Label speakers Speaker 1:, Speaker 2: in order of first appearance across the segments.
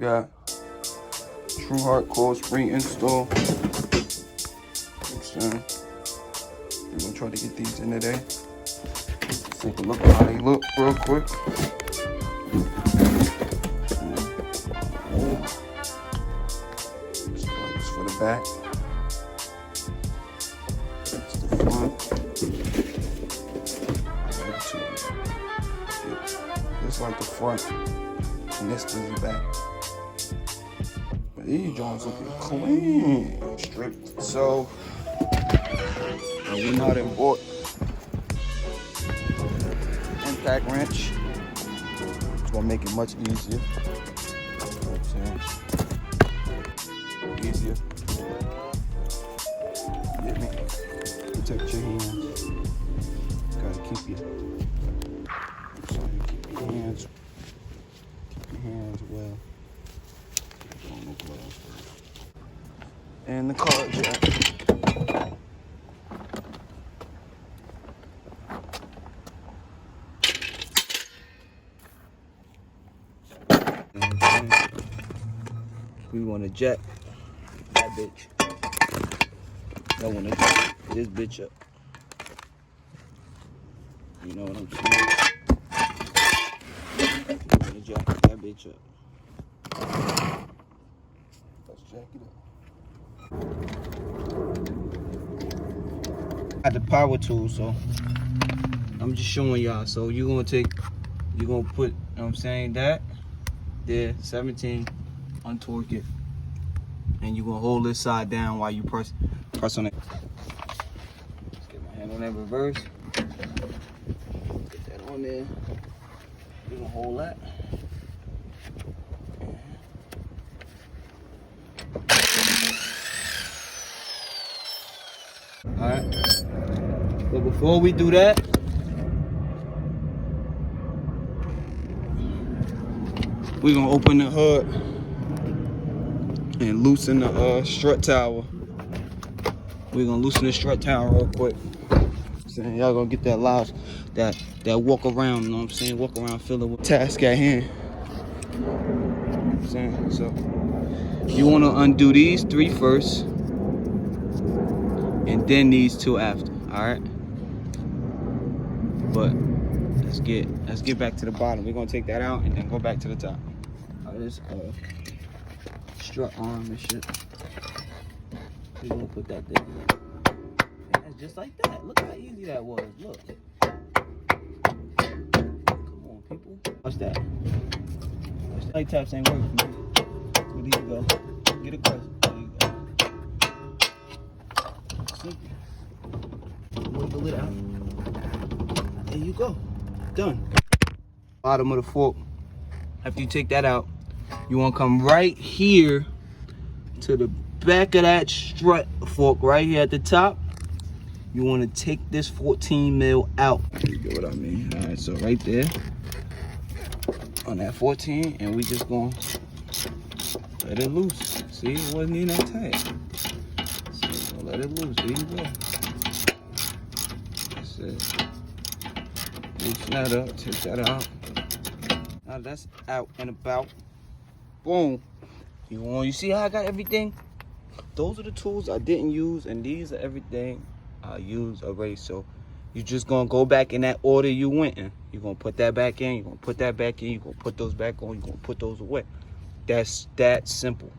Speaker 1: got True Heart Coil Spring install. We're gonna try to get these in today. Let's take a look at how they look real quick. This for the back. That's the front. This like the front, and this is the back. But these joints looking clean, stripped. So we not in bought impact wrench. It's gonna make it much easier. Easier. Get me? Protect your hands. Gotta keep your hands well. No gloves first. And the car jack. We want to jack that bitch. I want to jack this bitch up. You know what I'm saying? I want to jack that bitch up. Let's jack it up. I got the power tool, so I'm just showing y'all. So you're gonna put, you know what I'm saying, that there, 17. Untorque it, and you're gonna hold this side down while you press on it. Let's get my hand on that reverse. Get that on there. You're gonna hold that. All right. But before we do that, we're gonna open the hood and loosen the strut tower. We're gonna loosen the strut tower real quick. Saying y'all gonna get that loud, that walk around, you know what I'm saying? Walk around feeling with task at hand. You know what I'm saying? So you wanna undo these 3 first, and then these 2 after. Alright? But let's get back to the bottom. We're gonna take that out and then go back to the top. This strut arm and shit. We're gonna put that there. And that's just like that. Look how easy that was. Look. Come on, people. Watch that. Watch that. Light taps ain't working. There you go. Get it close. There you go. Simple. Work the lid out. There you go. Done. Bottom of the fork. After you take that out, you want to come right here to the back of that strut fork right here at the top. You want to take this 14 mil out. You get what I mean? All right, so right there on that 14, and we just gonna let it loose. See, it wasn't even that tight. So let it loose. There you go. That's it. Loosen that up. Take that out. Now that's out and about. Boom. You see how I got everything? Those are the tools I didn't use, and these are everything I used already. So you're just gonna go back in that order you went in. You're gonna put that back in, you're gonna put that back in, you're gonna put those back on, you're gonna put those away. That's that simple.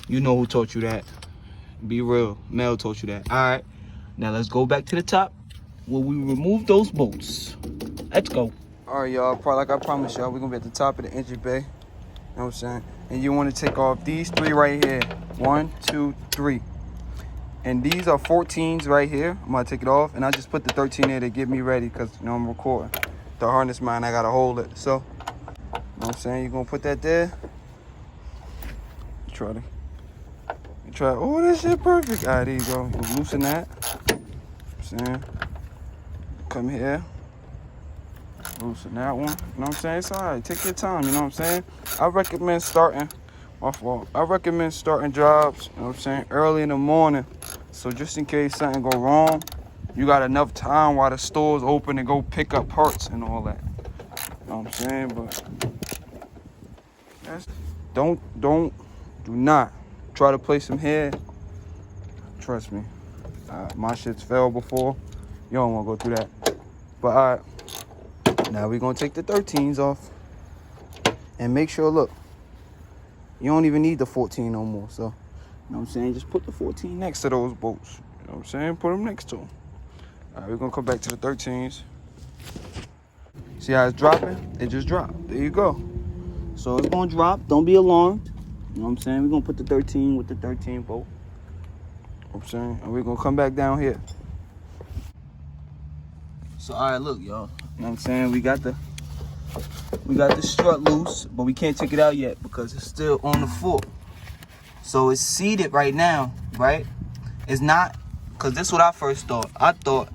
Speaker 1: You know who taught you that. Be real. Mel taught you that. Alright. Now let's go back to the top where we remove those bolts. Let's go. Alright, y'all, like I promised y'all, we're gonna be at the top of the engine bay. You know what I'm saying? And you want to take off these 3 right here. 1, 2, 3. And these are 14s right here. I'm gonna take it off, and I just put the 13 there to get me ready, because you know I'm recording. The harness mine, I gotta hold it. So, you know what I'm saying? You're gonna put that there. Try. Oh, that shit perfect. Alright, there you go. You loosen that. You know what I'm saying? Come here. Loosen that one. You know what I'm saying? It's alright. Take your time. You know what I'm saying? I recommend starting. My fault. I recommend starting jobs, you know what I'm saying, early in the morning. So just in case something go wrong, you got enough time while the store's open to go pick up parts and all that. You know what I'm saying? But Do not try to place them here. Trust me, my shit's fell before. You don't want to go through that. But all right, now we're gonna take the 13s off and make sure. Look, you don't even need the 14 no more. So, you know what I'm saying? Just put the 14 next to those bolts. You know what I'm saying? Put them next to them. All right, we're gonna come back to the 13s. See how it's dropping? It just dropped. There you go. So it's gonna drop. Don't be alarmed. You know what I'm saying? We're gonna put the 13 with the 13 bolt. You know what I'm saying? And we're gonna come back down here. So all right, look, y'all. You know what I'm saying? We got the strut loose, but we can't take it out yet because it's still on the fork. So it's seated right now, right? It's not, because this is what I first thought. I thought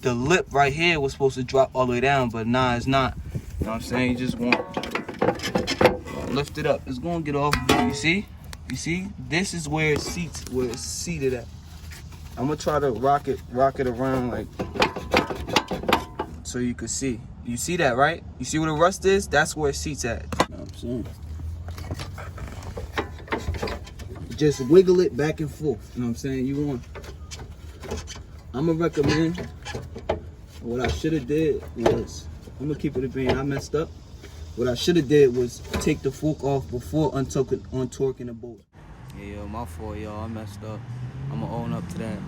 Speaker 1: the lip right here was supposed to drop all the way down, but nah, it's not. You know what I'm saying? You just want to lift it up. It's going to get off. You see? You see? This is where it seats, where it's seated at. I'm going to try to rock it around like so you can see. You see that, right? You see where the rust is? That's where it seats at. You know what I'm saying? Just wiggle it back and forth. You know what I'm saying? I'm going to recommend, what I should have did was, I'm going to keep it a bean. I messed up. What I should have did was take the fork off before untorquing the bolt. Yeah, yo, my fault, y'all. I messed up. I'm going to own up to that.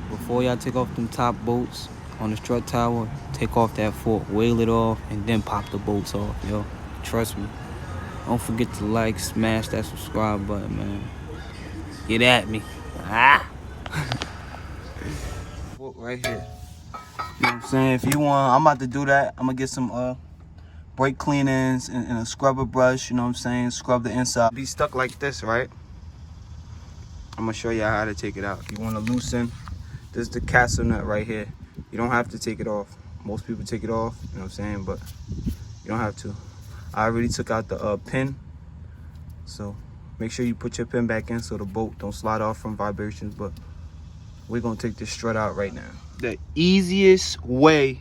Speaker 1: Before y'all take off them top bolts on the strut tower, take off that fork, wheel it off, and then pop the bolts off, yo. Trust me. Don't forget to like, smash that subscribe button, man. Get at me. Ah! Fork right here. You know what I'm saying? If you want, I'm about to do that. I'm gonna get some brake cleanings and a scrubber brush, you know what I'm saying? Scrub the inside. Be stuck like this, right? I'm gonna show you how to take it out. You wanna loosen, this is the castle nut right here. You don't have to take it off. Most people take it off, you know what I'm saying? But you don't have to. I already took out the pin. So make sure you put your pin back in so the bolt don't slide off from vibrations. But we're gonna take this strut out right now. The easiest way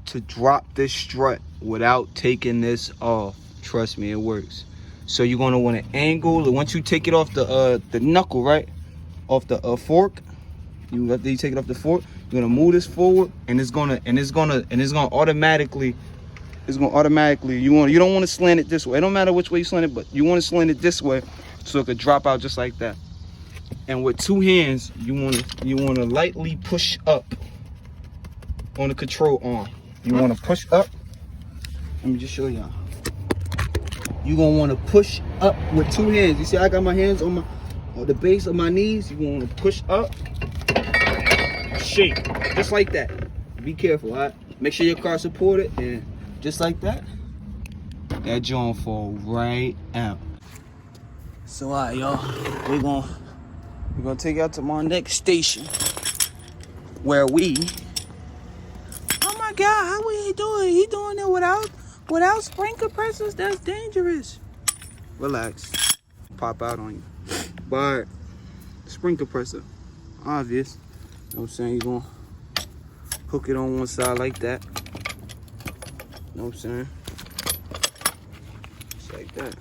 Speaker 1: to drop this strut without taking this off, trust me, it works. So you're gonna want to angle. Once you take it off the knuckle, right, off the fork, you take it off the fork. You're gonna move this forward, and it's gonna automatically. You don't want to slant it this way. It don't matter which way you slant it, but you want to slant it this way so it could drop out just like that. And with two hands, you want to lightly push up on the control arm. You want to push up. Let me just show y'all. You're gonna want to push up with two hands. You see, I got my hands on the base of my knees. You're gonna want to push up, shake, just like that. Be careful, all right? Make sure your car supported, and just like that, that joint fall right out. So all right, y'all, we're gonna take out to my next station, where we. Oh my God, how he doing? He doing it without spring compressors? That's dangerous. Relax, pop out on you. But spring compressor, obvious. You know what I'm saying? You're gonna hook it on one side like that. You know what I'm saying? Just like that.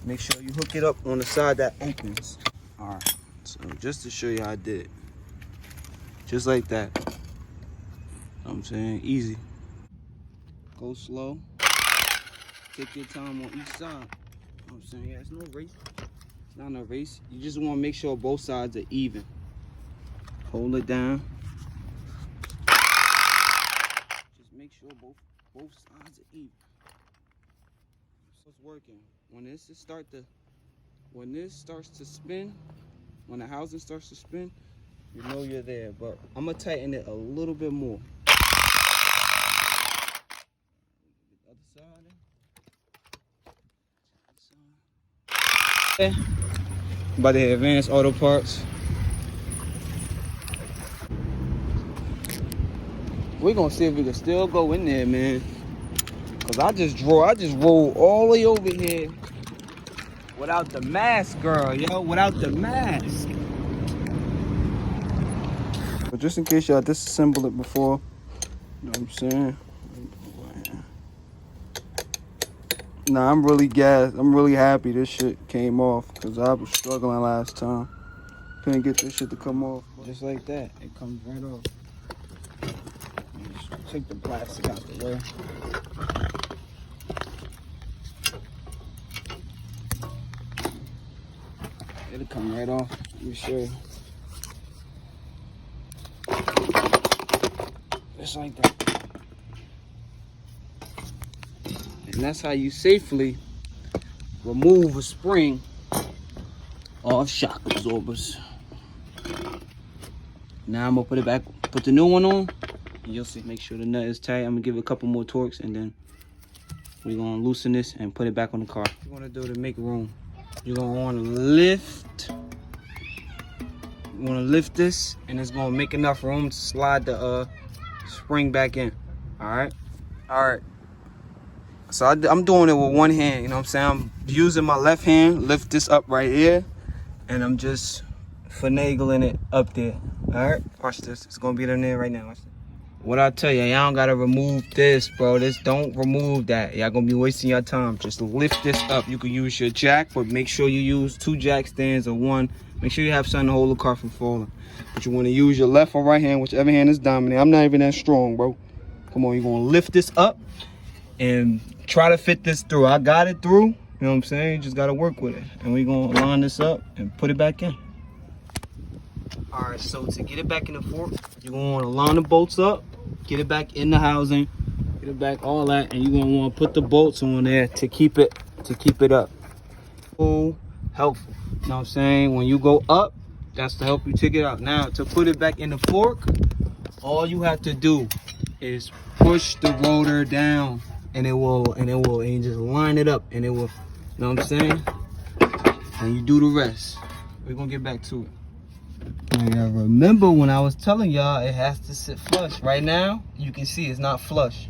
Speaker 1: Make sure you hook it up on the side that opens. Alright, so just to show you how I did it. Just like that. You know what I'm saying? Easy. Go slow. Take your time on each side. You know what I'm saying? Yeah, it's no race. It's not a race. You just want to make sure both sides are even. Hold it down. Make sure both sides are even. So it's working. When this starts to spin, when the housing starts to spin, you know you're there. But I'm gonna tighten it a little bit more. The other side. Okay. About to hit Advanced Auto Parts. We're gonna see if we can still go in there, man. Cause I just rolled all the way over here without the mask, girl, yo, without the mask. But just in case y'all disassembled it before, you know what I'm saying? Nah, I'm really gassed. I'm really happy this shit came off because I was struggling last time. Couldn't get this shit to come off. Just like that, it comes right off. Just take the plastic out the way. It'll come right off. Let me show you. Just like that. And that's how you safely remove a spring off shock absorbers. Now I'm gonna put it back, put the new one on, and you'll see. Make sure the nut is tight. I'm gonna give it a couple more torques, and then we're gonna loosen this and put it back on the car. What you wanna do to make room? You're gonna wanna lift. You wanna lift this, and it's gonna make enough room to slide the spring back in. All right. So I'm doing it with one hand. You know what I'm saying? I'm using my left hand, lift this up right here, and I'm just finagling it up there. All right, watch this. It's gonna be in there right now. Watch this. What I tell you, y'all don't gotta remove this, bro. Don't remove that. Y'all gonna be wasting your time. Just lift this up. You can use your jack, but make sure you use 2 jack stands or 1. Make sure you have something to hold the car from falling. But you wanna use your left or right hand, whichever hand is dominant. I'm not even that strong, bro. Come on, you're gonna lift this up and try to fit this through. I got it through. You know what I'm saying? You just gotta work with it. And we're gonna line this up and put it back in. All right, so to get it back in the fork, you're gonna wanna line the bolts up, get it back in the housing, get it back, all that, and you're gonna wanna put the bolts on there to keep it up. Oh, helpful. You know what I'm saying? When you go up, that's to help you take it out. Now, to put it back in the fork, all you have to do is push the rotor down, and you just line it up, and it will, you know what I'm saying? And you do the rest. We're gonna get back to it. Now, remember when I was telling y'all it has to sit flush. Right now, you can see it's not flush,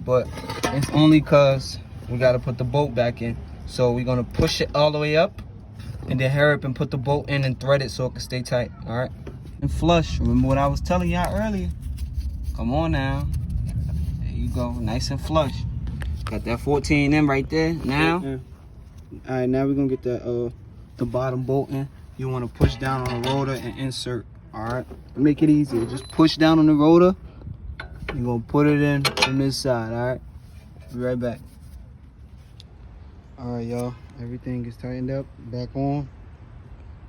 Speaker 1: but it's only cause we gotta put the bolt back in. So we're gonna push it all the way up, and then hurry up and put the bolt in and thread it so it can stay tight. All right, and flush. Remember what I was telling y'all earlier. Come on now. There you go, nice and flush. Got that 14 in right there. Now, all right, now we're gonna get that the bottom bolt in. You want to push down on the rotor and insert. All right, make it easier. Just push down on the rotor. You're gonna put it in from this side. All right, be right back. All right, y'all, everything is tightened up, back on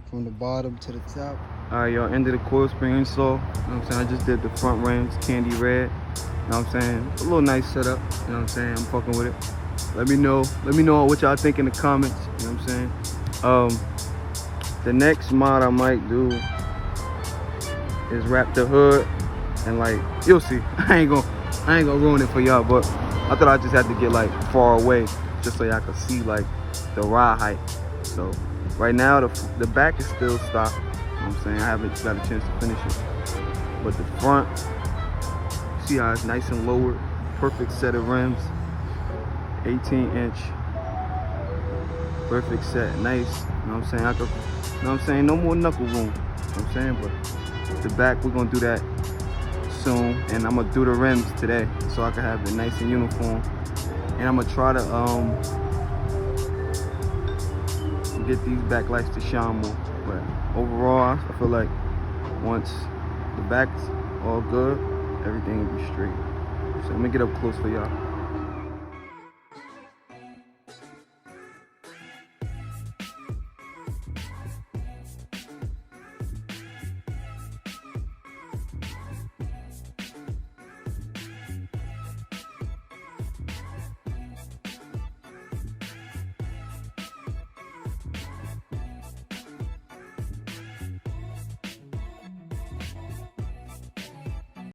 Speaker 1: from the bottom to the top. All right, y'all, end of the coil spring install. You know what I'm saying? I just did the front rims, candy red. You know what I'm saying? A little nice setup. You know what I'm saying? I'm fucking with it. Let me know what y'all think in the comments. You know what I'm saying? The next mod I might do is wrap the hood, and like, you'll see. I ain't gonna ruin it for y'all, but I thought I just had to get like far away just so y'all could see like the ride height. So right now the back is still stock. You know what I'm saying? I haven't got a chance to finish it. But the front, see how it's nice and lowered, perfect set of rims, 18-inch, perfect set, nice. You know what I'm saying? You know what I'm saying? No more knuckle room. You know what I'm saying? But the back, we're gonna do that soon, and I'm gonna do the rims today so I can have it nice and uniform. And I'm gonna try to get these backlights to shine more. But overall, I feel like once the back's all good, everything will be straight. So let me get up close for y'all.